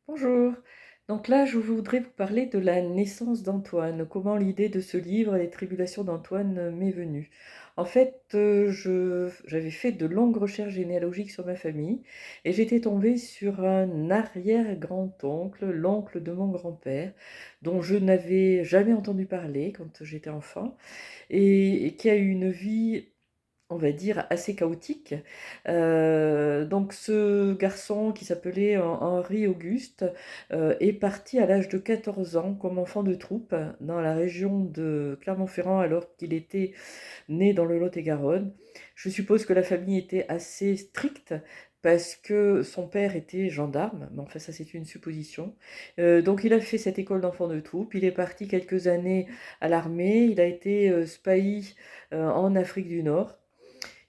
Bonjour. Donc là, je voudrais vous parler de la naissance d'Antoine, comment l'idée de ce livre, Les Tribulations d'Antoine, m'est venue. En fait, j'avais fait de longues recherches généalogiques sur ma famille et j'étais tombée sur un arrière-grand-oncle, l'oncle de mon grand-père, dont je n'avais jamais entendu parler quand j'étais enfant et qui a eu une vie, on va dire, assez chaotique. Donc ce garçon qui s'appelait Henri Auguste est parti à l'âge de 14 ans comme enfant de troupe dans la région de Clermont-Ferrand alors qu'il était né dans le Lot-et-Garonne. Je suppose que la famille était assez stricte parce que son père était gendarme, mais enfin ça c'est une supposition. Donc il a fait cette école d'enfant de troupe, il est parti quelques années à l'armée, il a été spahi en Afrique du Nord.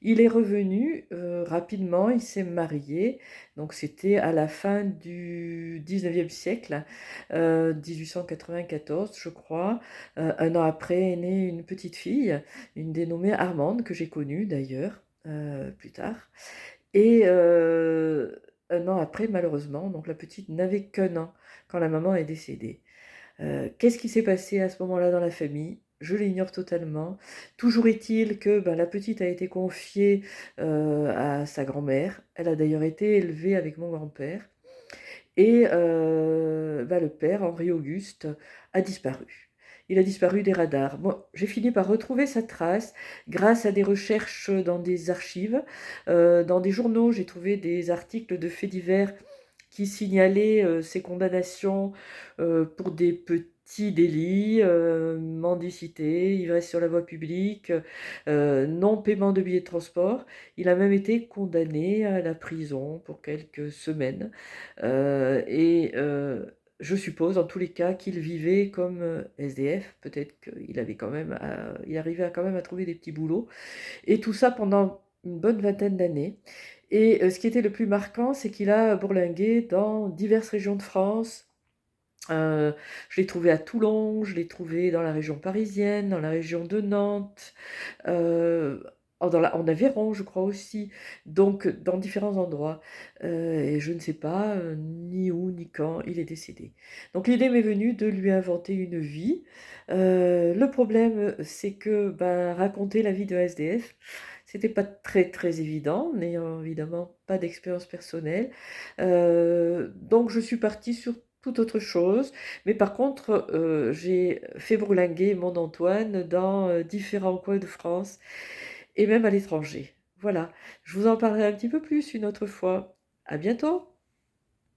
Il est revenu rapidement, il s'est marié, donc c'était à la fin du 19e siècle, 1894 je crois. Un an après est née une petite fille, une dénommée Armande, que j'ai connue d'ailleurs plus tard. Et un an après, malheureusement, donc la petite n'avait qu'un an quand la maman est décédée. Qu'est-ce qui s'est passé à ce moment-là dans la famille? Je l'ignore totalement. Toujours est-il que, la petite a été confiée, à sa grand-mère. Elle a d'ailleurs été élevée avec mon grand-père et le père, Henri Auguste, a disparu. Il a disparu des radars. Bon, j'ai fini par retrouver sa trace grâce à des recherches dans des archives, dans des journaux. J'ai trouvé des articles de faits divers qui signalait ses condamnations pour des petits délits, mendicité, ivresse sur la voie publique, non-paiement de billets de transport. Il a même été condamné à la prison pour quelques semaines. Je suppose, en tous les cas, qu'il vivait comme SDF. Peut-être qu'il avait quand même, il arrivait quand même à trouver des petits boulots. Et tout ça pendant une bonne vingtaine d'années. Et ce qui était le plus marquant, c'est qu'il a bourlingué dans diverses régions de France. Je l'ai trouvé à Toulon, je l'ai trouvé dans la région parisienne, dans la région de Nantes, euh, en Aveyron, je crois aussi, donc dans différents endroits. Et je ne sais pas ni où ni quand il est décédé. Donc l'idée m'est venue de lui inventer une vie. Le problème, c'est que raconter la vie de SDF, c'était pas très très évident, n'ayant évidemment pas d'expérience personnelle. Donc je suis partie sur toute autre chose. Mais par contre, j'ai fait bourlinguer mon Antoine dans différents coins de France et même à l'étranger. Voilà, je vous en parlerai un petit peu plus une autre fois. À bientôt!